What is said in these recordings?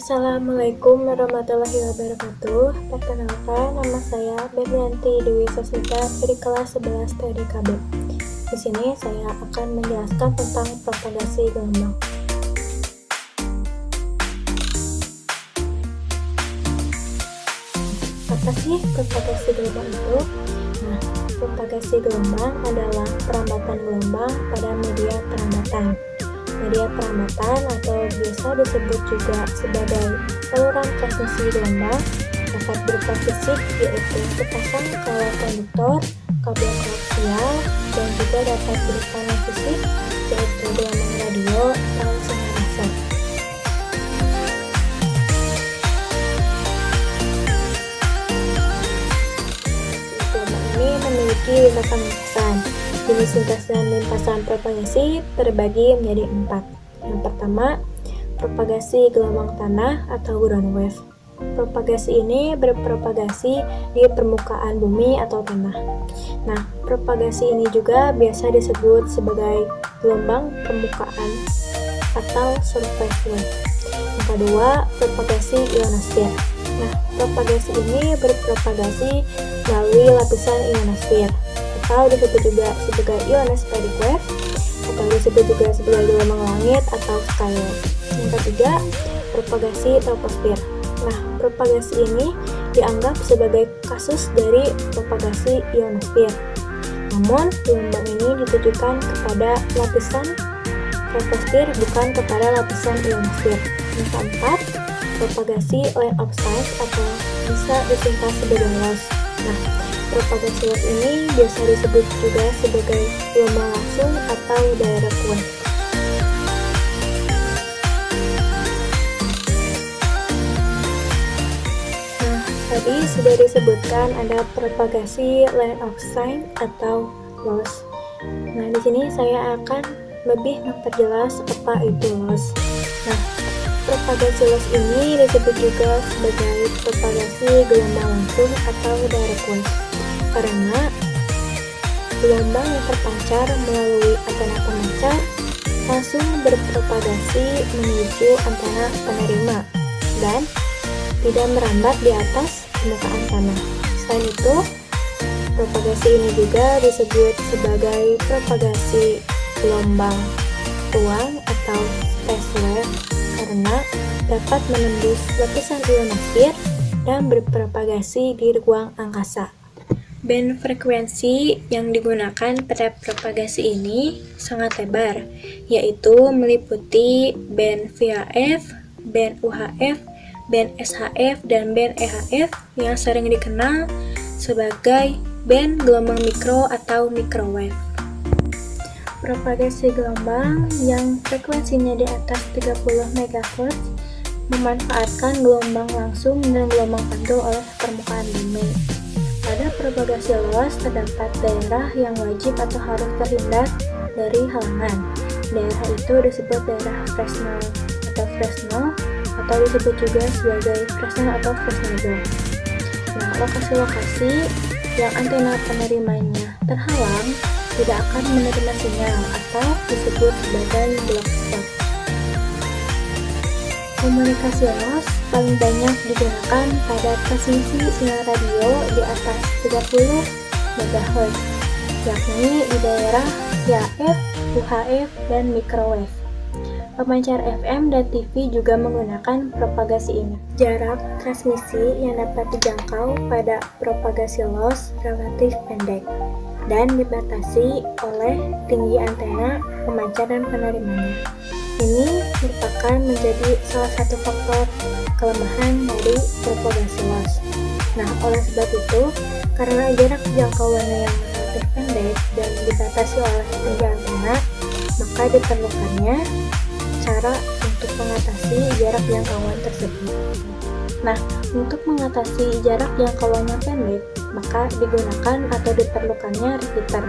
Assalamualaikum warahmatullahi wabarakatuh. Perkenalkan, nama saya Berlianti Dewi Sasmita dari kelas 11 TDKB. Di sini saya akan menjelaskan tentang propagasi gelombang. Apa sih propagasi gelombang itu? Nah, propagasi gelombang adalah perambatan gelombang pada media perambatan. Media perambatan atau biasa disebut juga sebagai saluran transmisi gelombang dapat berupa fisik, yaitu sepasang kawat konduktor, kabel koaksial, dan juga dapat berupa non-fisik, yaitu gelombang radio atau sinyal laser. Gelombang ini memiliki lintasan lintasan. Jenis lintasan limpasan propagasi terbagi menjadi 4. Yang pertama, propagasi gelombang tanah atau ground wave. Propagasi ini berpropagasi di permukaan bumi atau tanah. Nah, propagasi ini juga biasa disebut sebagai gelombang permukaan atau surface wave. Yang kedua, propagasi ionosfer. Nah, propagasi ini berpropagasi melalui lapisan ionosfer, atau disebut juga sebagai ionospheric wave, atau disebut juga sebagai gelombang langit atau sky wave. Yang ketiga, propagasi troposfer. Nah, propagasi ini dianggap sebagai kasus dari propagasi ionosfer. Namun, gelombang ini ditujukan kepada lapisan troposfer, bukan kepada lapisan ionosfer. Yang keempat, propagasi line of sight atau bisa disingkat sebagai LOS. Nah, propagasi LOS ini biasa disebut juga sebagai gelombang langsung atau direct wave. Nah, tadi sudah disebutkan ada propagasi line of sight atau LOS. Nah, di sini saya akan lebih memperjelas apa itu LOS. Nah, propagasi LOS ini disebut juga sebagai propagasi gelombang langsung atau direct wave, karena gelombang yang terpancar melalui antena pemancar langsung berpropagasi menuju antena penerima dan tidak merambat di atas permukaan tanah. Selain itu, propagasi ini juga disebut sebagai propagasi gelombang ruang atau space wave karena dapat menembus lapisan ionosfer dan berpropagasi di ruang angkasa. Band frekuensi yang digunakan pada propagasi ini sangat lebar, yaitu meliputi band VHF, band UHF, band SHF, dan band EHF yang sering dikenal sebagai band gelombang mikro atau microwave. Propagasi gelombang yang frekuensinya di atas 30 MHz memanfaatkan gelombang langsung dan gelombang pantul oleh permukaan bumi. Pada propagasi LOS terdapat daerah yang wajib atau harus terhindar dari halangan. Daerah itu disebut daerah Fresnel atau disebut juga sebagai Fresnel atau Fresnel zone. Nah, lokasi-lokasi yang antena penerimanya terhalang tidak akan menerima sinyal atau disebut sebagai block spot. Komunikasi LOS paling banyak digunakan pada transmisi sinyal radio di atas 30 MHz, yakni di daerah VHF, UHF, dan microwave. Pemancar FM dan TV juga menggunakan propagasi ini. Jarak transmisi yang dapat dijangkau pada propagasi LOS relatif pendek dan dibatasi oleh tinggi antena pemancar dan penerimanya. Ini merupakan menjadi salah satu faktor kelemahan dari propagasi LOS. Nah, oleh sebab itu, karena jarak jangkauannya yang relatif pendek dan dibatasi oleh tinggi antena, maka diperlukannya cara untuk mengatasi jarak jangkauan tersebut. Nah, untuk mengatasi jarak jangkauannya pendek, maka digunakan atau diperlukannya repeater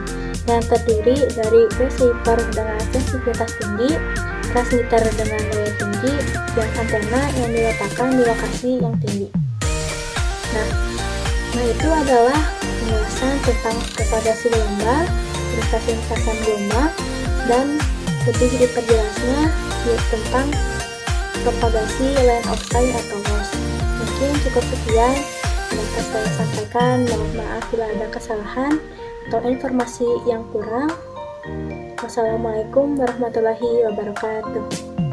yang terdiri dari receiver dengan sensitivitas tinggi, transmitter dengan daya tinggi, dan antena yang diletakkan di lokasi yang tinggi. Nah itu adalah penjelasan tentang propagasi gelombang, lintasan gelombang, dan lebih diperjelasnya tentang propagasi line of sight atau loss. Mungkin cukup sekian yang dapat saya sampaikan. Mohon maaf bila ada kesalahan atau informasi yang kurang. Wassalamualaikum warahmatullahi wabarakatuh.